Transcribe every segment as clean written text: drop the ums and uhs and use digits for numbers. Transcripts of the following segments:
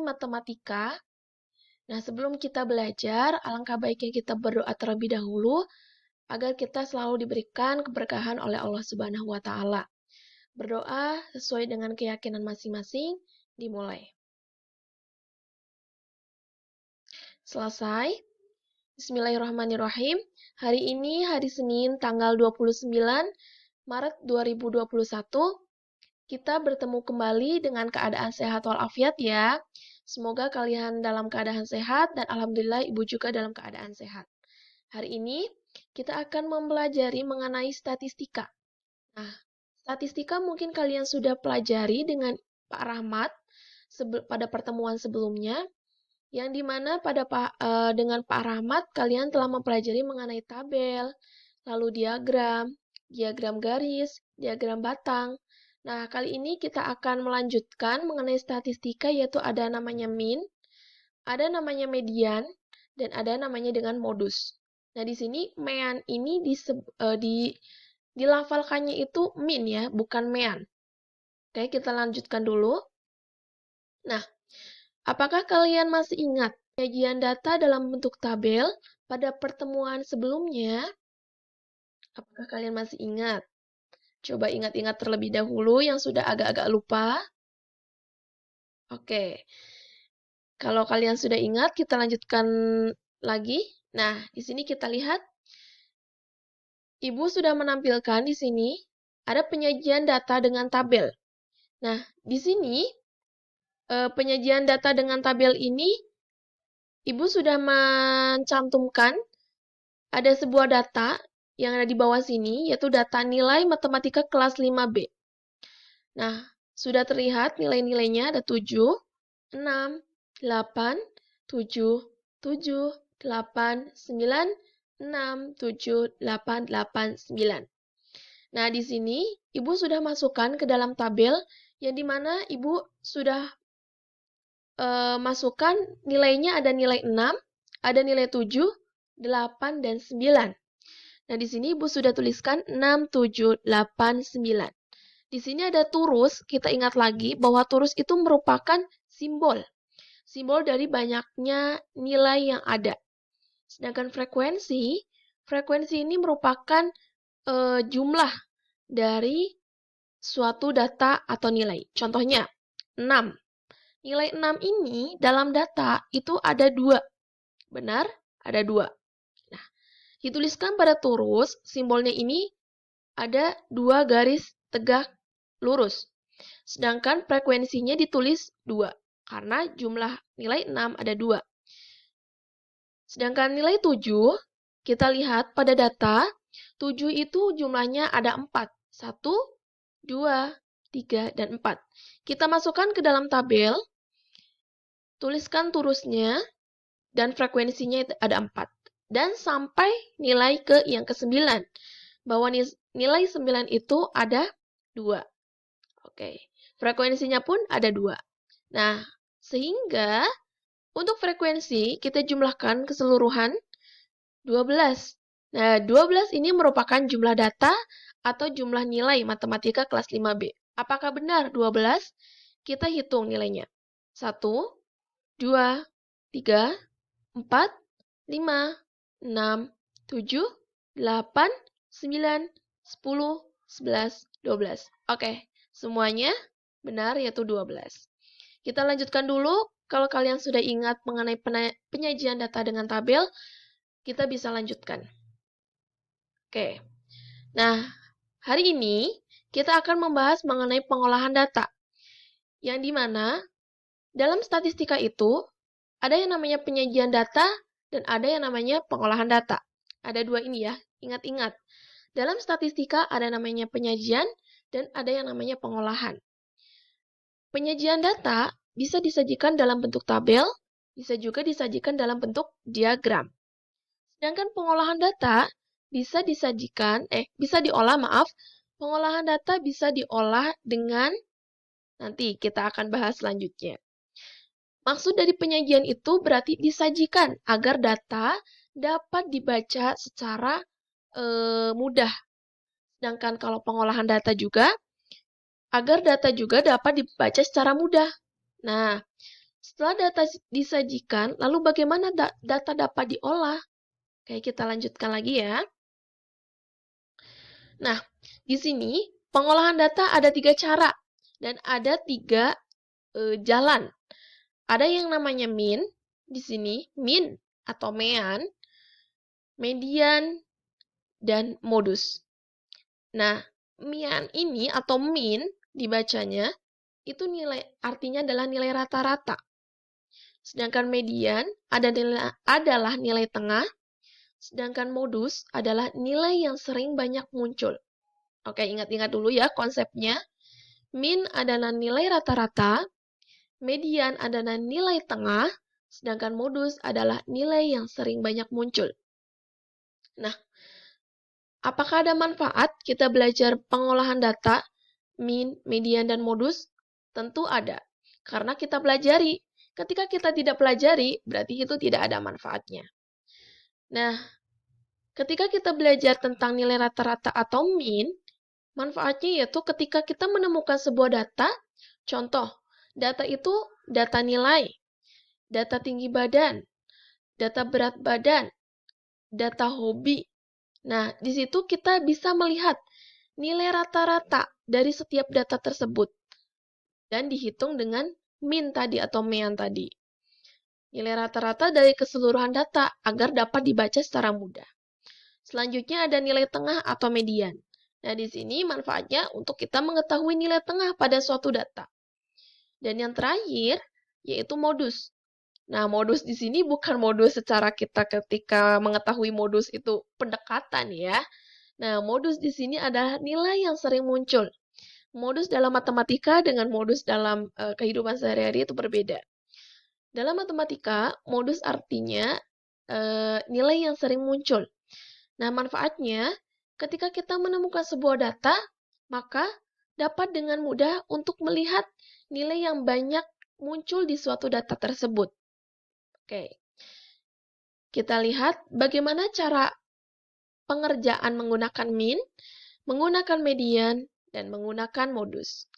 matematika. Nah, sebelum kita belajar, alangkah baiknya kita berdoa terlebih dahulu agar kita selalu diberikan keberkahan oleh Allah Subhanahu wa taala. Berdoa sesuai dengan keyakinan masing-masing, dimulai. Selesai. Bismillahirrahmanirrahim. Hari ini hari Senin tanggal 29 Maret 2021. Kita bertemu kembali dengan keadaan sehat walafiat ya. Semoga kalian dalam keadaan sehat dan alhamdulillah ibu juga dalam keadaan sehat. Hari ini kita akan mempelajari mengenai statistika. Nah, statistika mungkin kalian sudah pelajari dengan Pak Rahmat pada pertemuan sebelumnya, yang dimana dengan Pak Rahmat kalian telah mempelajari mengenai tabel, lalu diagram garis, diagram batang. Nah, kali ini kita akan melanjutkan mengenai statistika, yaitu ada namanya mean, ada namanya median, dan ada namanya dengan modus. Nah, di sini mean ini dilafalkannya itu mean ya, bukan mean. Oke, kita lanjutkan dulu. Nah, apakah kalian masih ingat penyajian data dalam bentuk tabel pada pertemuan sebelumnya? Apakah kalian masih ingat? Coba ingat-ingat terlebih dahulu yang sudah agak-agak lupa. Oke. Kalau kalian sudah ingat, kita lanjutkan lagi. Nah, di sini kita lihat. Ibu sudah menampilkan di sini ada penyajian data dengan tabel. Nah, di sini penyajian data dengan tabel ini Ibu sudah mencantumkan ada sebuah data yang ada di bawah sini, yaitu data nilai matematika kelas 5B. Nah, sudah terlihat nilai-nilainya ada 7, 6, 8, 7, 7, 8, 9, 6, 7, 8, 8, 9. Nah, di sini Ibu sudah masukkan ke dalam tabel yang dimana Ibu sudah masukkan nilainya, ada nilai 6, ada nilai 7, 8, dan 9. Nah, di sini Ibu sudah tuliskan 6, 7, 8, 9. Di sini ada turus, kita ingat lagi bahwa turus itu merupakan simbol. Simbol dari banyaknya nilai yang ada. Sedangkan frekuensi ini merupakan jumlah dari suatu data atau nilai. Contohnya, 6. Nilai 6 ini dalam data itu ada 2. Benar? Ada 2. Nah, dituliskan pada turus, simbolnya ini ada 2 garis tegak lurus. Sedangkan frekuensinya ditulis 2, karena jumlah nilai 6 ada 2. Sedangkan nilai 7, kita lihat pada data, 7 itu jumlahnya ada 4. 1, 2, 3, dan 4. Kita masukkan ke dalam tabel, tuliskan turusnya, dan frekuensinya ada 4. Dan sampai nilai ke yang ke-9. Bahwa nilai 9 itu ada 2. Oke, frekuensinya pun ada 2. Nah, sehingga untuk frekuensi kita jumlahkan keseluruhan 12. Nah, 12 ini merupakan jumlah data atau jumlah nilai matematika kelas 5B. Apakah benar 12? Kita hitung nilainya. 1, 2, 3, 4, 5, 6, 7, 8, 9, 10, 11, 12. Oke, semuanya benar, yaitu 12. Kita lanjutkan dulu. Kalau kalian sudah ingat mengenai penyajian data dengan tabel, kita bisa lanjutkan. Oke. Nah, hari ini kita akan membahas mengenai pengolahan data. Yang dimana dalam statistika itu ada yang namanya penyajian data dan ada yang namanya pengolahan data. Ada 2 ini ya, ingat-ingat. Dalam statistika ada namanya penyajian dan ada yang namanya pengolahan. Penyajian data bisa disajikan dalam bentuk tabel, bisa juga disajikan dalam bentuk diagram. Sedangkan pengolahan data bisa pengolahan data bisa diolah dengan, nanti kita akan bahas selanjutnya. Maksud dari penyajian itu berarti disajikan agar data dapat dibaca secara mudah. Sedangkan kalau pengolahan data juga, agar data juga dapat dibaca secara mudah. Nah, Setelah data disajikan, lalu bagaimana data dapat diolah? Oke, kita lanjutkan lagi ya. Nah, di sini pengolahan data ada 3 cara dan ada 3 jalan. Ada yang namanya min, di sini min atau mean, median, dan modus. Nah, mean ini atau min dibacanya itu artinya adalah nilai rata-rata. Sedangkan median adalah nilai tengah, sedangkan modus adalah nilai yang sering banyak muncul. Oke, ingat-ingat dulu ya konsepnya. Min adalah nilai rata-rata, median adalah nilai tengah, sedangkan modus adalah nilai yang sering banyak muncul. Nah, apakah ada manfaat kita belajar pengolahan data, min, median, dan modus? Tentu ada, karena kita pelajari. Ketika kita tidak pelajari, berarti itu tidak ada manfaatnya. Nah, ketika kita belajar tentang nilai rata-rata atau min, manfaatnya yaitu ketika kita menemukan sebuah data, contoh, data itu data nilai, data tinggi badan, data berat badan, data hobi. Nah, di situ kita bisa melihat nilai rata-rata dari setiap data tersebut dan dihitung dengan min tadi atau mean tadi. Nilai rata-rata dari keseluruhan data agar dapat dibaca secara mudah. Selanjutnya ada nilai tengah atau median. Nah, di sini manfaatnya untuk kita mengetahui nilai tengah pada suatu data. Dan yang terakhir yaitu modus. Nah, modus di sini bukan modus secara kita ketika mengetahui modus itu pendekatan ya. Nah, modus di sini adalah nilai yang sering muncul. Modus dalam matematika dengan modus dalam kehidupan sehari-hari itu berbeda. Dalam matematika, modus artinya nilai yang sering muncul. Nah, manfaatnya ketika kita menemukan sebuah data, maka dapat dengan mudah untuk melihat nilai yang banyak muncul di suatu data tersebut. Oke. Kita lihat bagaimana cara pengerjaan menggunakan min, menggunakan median, dan menggunakan modus.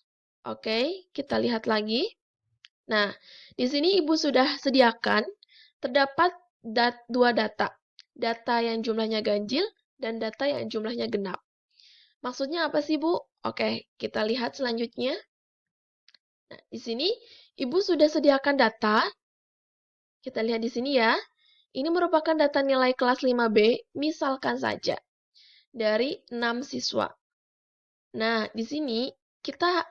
Oke, kita lihat lagi. Nah, di sini Ibu sudah sediakan terdapat dua data. Data yang jumlahnya ganjil dan data yang jumlahnya genap. Maksudnya apa sih, Bu? Oke, kita lihat selanjutnya. Nah, di sini Ibu sudah sediakan data. Kita lihat di sini ya. Ini merupakan data nilai kelas 5B, misalkan saja, dari 6 siswa. Nah, di sini kita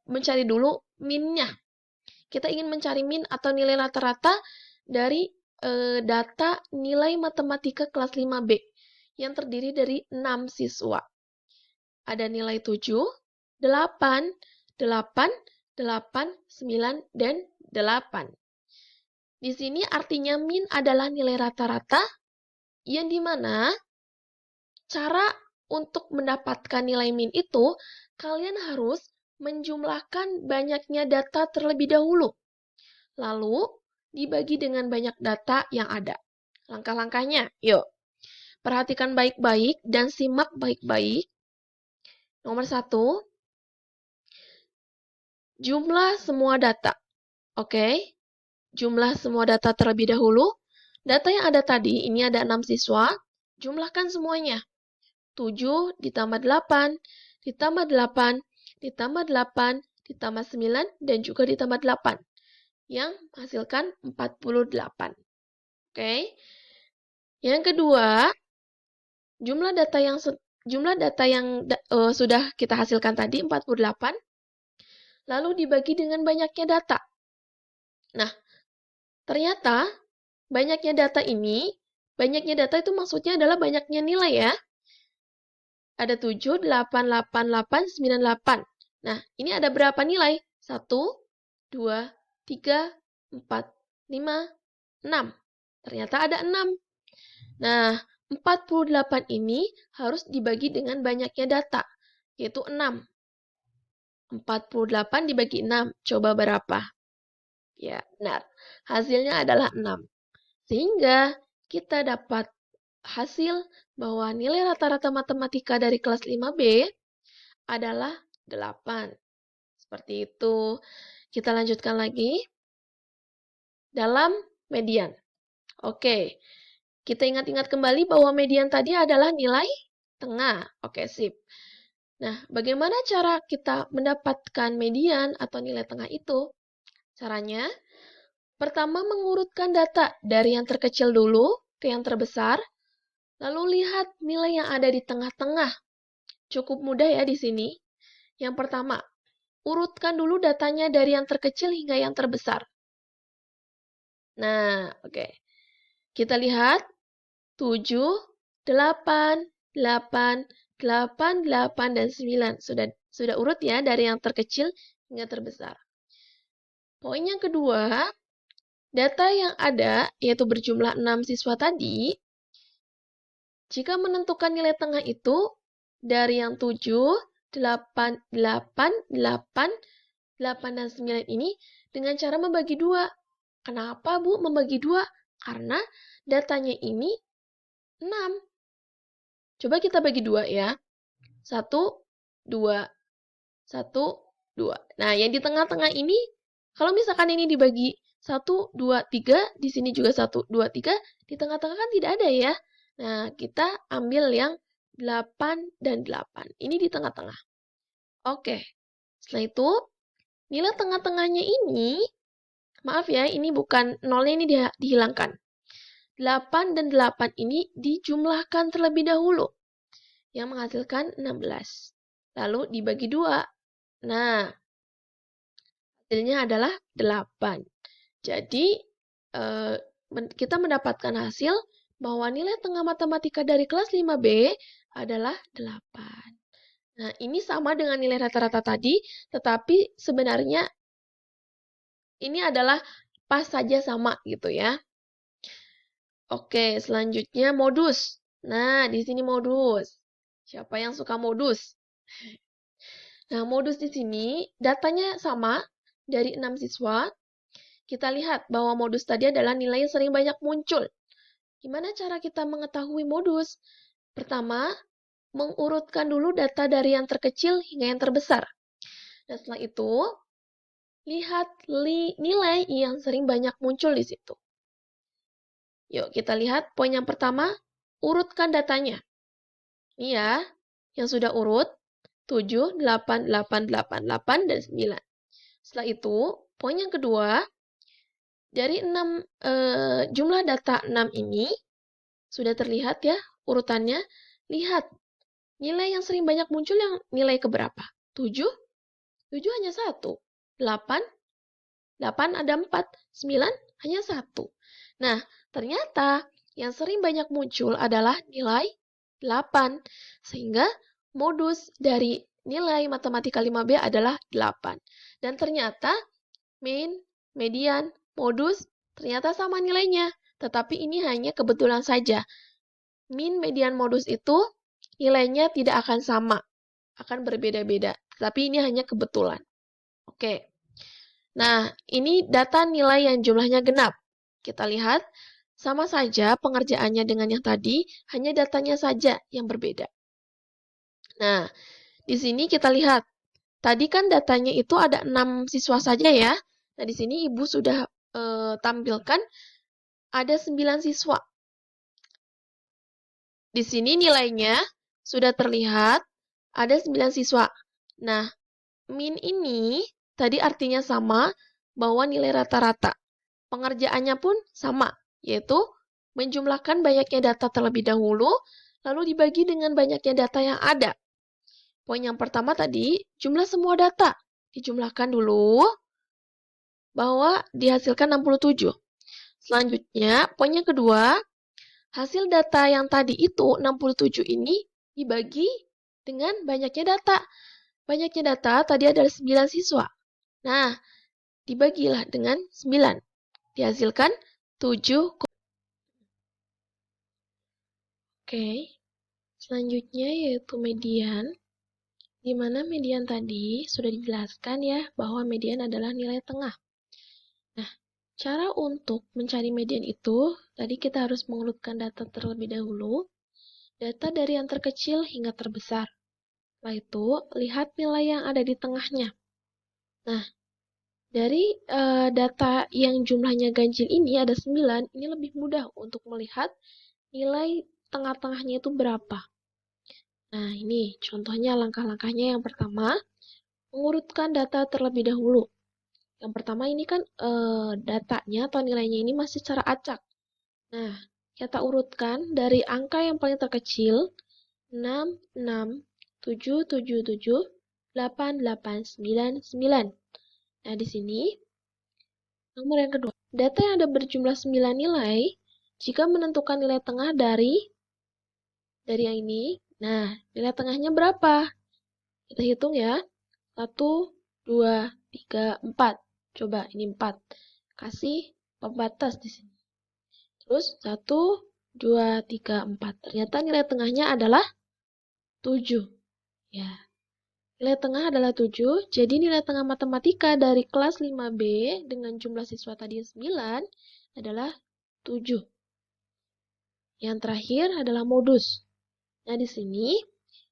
mencari dulu min-nya. Kita ingin mencari min atau nilai rata-rata dari data nilai matematika kelas 5B yang terdiri dari 6 siswa. Ada nilai 7, 8, 8, 8, 9, dan 8. Di sini artinya min adalah nilai rata-rata yang dimana cara untuk mendapatkan nilai min itu kalian harus menjumlahkan banyaknya data terlebih dahulu. Lalu dibagi dengan banyak data yang ada. Langkah-langkahnya, yuk. Perhatikan baik-baik dan simak baik-baik. Nomor 1, jumlah semua data. Oke, jumlah semua data terlebih dahulu. Data yang ada tadi, ini ada 6 siswa. Jumlahkan semuanya. 7 ditambah 8, ditambah 8, ditambah 8, ditambah 9, dan juga ditambah 8. Yang menghasilkan 48. Oke. Yang kedua, jumlah data yang sudah kita hasilkan tadi 48 lalu dibagi dengan banyaknya data. Nah, ternyata banyaknya data itu maksudnya adalah banyaknya nilai ya. Ada 7, 8, 8, 8, 9, 8. Nah, ini ada berapa nilai? 1, 2, 3, 4, 5, 6. Ternyata ada 6. Nah, 48 ini harus dibagi dengan banyaknya data, yaitu 6. 48 dibagi 6, coba berapa? Ya, benar. Hasilnya adalah 6. Sehingga kita dapat hasil bahwa nilai rata-rata matematika dari kelas 5B adalah 8. Seperti itu. Kita lanjutkan lagi. dalam median. Oke, kita ingat-ingat kembali bahwa median tadi adalah nilai tengah. Oke, sip. Nah, bagaimana cara kita mendapatkan median atau nilai tengah itu? Caranya, pertama mengurutkan data dari yang terkecil dulu ke yang terbesar, lalu lihat nilai yang ada di tengah-tengah. Cukup mudah ya di sini. Yang pertama, urutkan dulu datanya dari yang terkecil hingga yang terbesar. Nah, oke. Kita lihat 7, 8, 8, 8, 8, dan 9. Sudah urut ya dari yang terkecil hingga terbesar. Poin yang kedua, data yang ada, yaitu berjumlah 6 siswa tadi, jika menentukan nilai tengah itu dari yang 7, 8, 8, 8, 8, dan 9 ini dengan cara membagi 2. Kenapa, Bu, membagi 2? Karena datanya ini 6. Coba kita bagi 2 ya. 1, 2, 1, 2. Nah, yang di tengah-tengah ini, kalau misalkan ini dibagi 1, 2, 3, di sini juga 1, 2, 3, di tengah-tengah kan tidak ada ya. Nah, kita ambil yang 8 dan 8. Ini di tengah-tengah. Oke, setelah itu, nilai tengah-tengahnya ini, maaf ya, ini bukan nolnya, ini dihilangkan. 8 dan 8 ini dijumlahkan terlebih dahulu, yang menghasilkan 16. Lalu dibagi 2. Nah, hasilnya adalah 8. Jadi, kita mendapatkan hasil bahwa nilai tengah matematika dari kelas 5B adalah 8. Nah, ini sama dengan nilai rata-rata tadi, tetapi sebenarnya ini adalah pas saja sama gitu ya. Oke, selanjutnya modus. Nah, di sini modus. Siapa yang suka modus? Nah, modus di sini datanya sama dari 6 siswa. Kita lihat bahwa modus tadi adalah nilai yang sering banyak muncul. Gimana cara kita mengetahui modus? Pertama, mengurutkan dulu data dari yang terkecil hingga yang terbesar. Dan setelah itu, lihat nilai yang sering banyak muncul di situ. Yuk, kita lihat poin yang pertama, urutkan datanya. Ini ya, yang sudah urut, 7, 8, 8, 8, 8, dan 9. Setelah itu, poin yang kedua, dari jumlah data 6 ini, sudah terlihat ya urutannya. Lihat, nilai yang sering banyak muncul yang nilai keberapa? 7? 7 hanya 1. 8? 8 ada 4. 9 hanya 1. Nah, ternyata yang sering banyak muncul adalah nilai 8. Sehingga modus dari nilai matematika 5B adalah 8. Dan ternyata min, median, modus ternyata sama nilainya. Tetapi ini hanya kebetulan saja. Min, median, modus itu nilainya tidak akan sama. Akan berbeda-beda. Tapi ini hanya kebetulan. Oke. Nah, ini data nilai yang jumlahnya genap. Kita lihat, sama saja pengerjaannya dengan yang tadi, hanya datanya saja yang berbeda. Nah, di sini kita lihat, tadi kan datanya itu ada 6 siswa saja ya. Nah, di sini Ibu sudah tampilkan ada 9 siswa. Di sini nilainya sudah terlihat ada 9 siswa. Nah, min ini tadi artinya sama bahwa nilai rata-rata. Pengerjaannya pun sama, yaitu menjumlahkan banyaknya data terlebih dahulu, lalu dibagi dengan banyaknya data yang ada. Poin yang pertama tadi, jumlah semua data. Dijumlahkan dulu, bahwa dihasilkan 67. Selanjutnya, poin yang kedua, hasil data yang tadi itu, 67 ini, dibagi dengan banyaknya data. Banyaknya data tadi adalah 9 siswa. Nah, dibagilah dengan 9. Dihasilkan 7. Oke, selanjutnya yaitu median. Di mana median tadi sudah dijelaskan ya bahwa median adalah nilai tengah. Nah, cara untuk mencari median itu, tadi kita harus mengurutkan data terlebih dahulu, data dari yang terkecil hingga terbesar. Setelah itu, lihat nilai yang ada di tengahnya. Nah, Dari data yang jumlahnya ganjil ini ada 9, ini lebih mudah untuk melihat nilai tengah-tengahnya itu berapa. Nah, ini contohnya langkah-langkahnya. Yang pertama, mengurutkan data terlebih dahulu. Yang pertama ini kan datanya atau nilainya ini masih secara acak. Nah, kita urutkan dari angka yang paling terkecil, 6, 6, 7, 7, 7, 8, 8, 9, 9. Nah, di sini nomor yang kedua, data yang ada berjumlah 9 nilai, jika menentukan nilai tengah dari yang ini, nah, nilai tengahnya berapa? Kita hitung ya. 1, 2, 3, 4. Coba, ini 4. Kasih pembatas di sini. Terus, 1, 2, 3, 4. Ternyata nilai tengahnya adalah 7. Ya, nilai tengah adalah 7, jadi nilai tengah matematika dari kelas 5B dengan jumlah siswa tadi 9 adalah 7. Yang terakhir adalah modus. Nah, di sini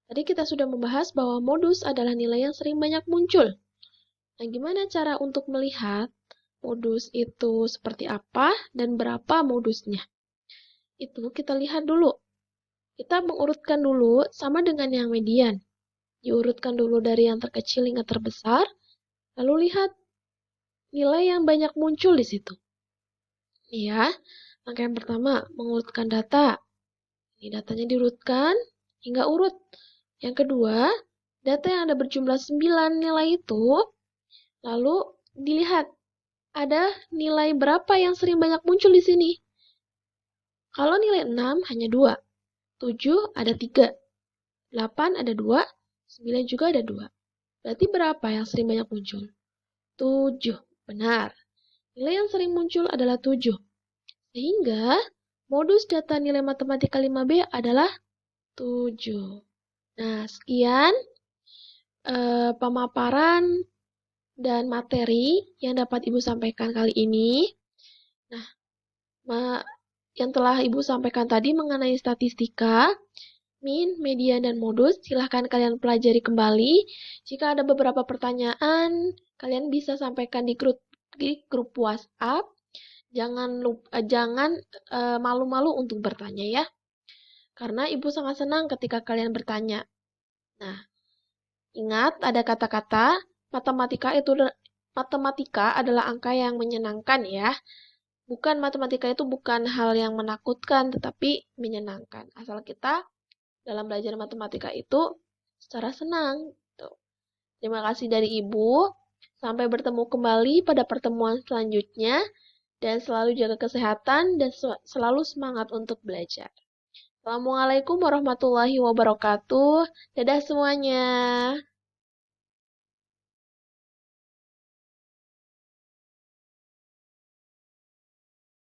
tadi kita sudah membahas bahwa modus adalah nilai yang sering banyak muncul. Nah, gimana cara untuk melihat modus itu seperti apa dan berapa modusnya? Itu kita lihat dulu. Kita mengurutkan dulu sama dengan yang median. Diurutkan dulu dari yang terkecil hingga terbesar, lalu lihat nilai yang banyak muncul di situ. Ya, langkah yang pertama, mengurutkan data. Ini datanya diurutkan hingga urut. Yang kedua, data yang ada berjumlah 9 nilai itu, lalu dilihat ada nilai berapa yang sering banyak muncul di sini. Kalau nilai 6 hanya 2, 7 ada 3, 8 ada 2, 9 juga ada 2. Berarti berapa yang sering banyak muncul? 7, benar. Nilai yang sering muncul adalah 7. Sehingga modus data nilai matematika 5B adalah 7. Nah, sekian pemaparan dan materi yang dapat Ibu sampaikan kali ini. Nah, yang telah Ibu sampaikan tadi mengenai statistika, min, median, dan modus, silahkan kalian pelajari kembali. Jika ada beberapa pertanyaan, kalian bisa sampaikan di grup WhatsApp. Jangan malu-malu untuk bertanya ya. Karena Ibu sangat senang ketika kalian bertanya. Nah, ingat ada kata-kata matematika adalah angka yang menyenangkan ya. Matematika itu bukan hal yang menakutkan, tetapi menyenangkan. Asal kita dalam belajar matematika itu secara senang. Tuh. Terima kasih dari Ibu. Sampai bertemu kembali pada pertemuan selanjutnya. Dan selalu jaga kesehatan dan selalu semangat untuk belajar. Assalamualaikum warahmatullahi wabarakatuh. Dadah semuanya.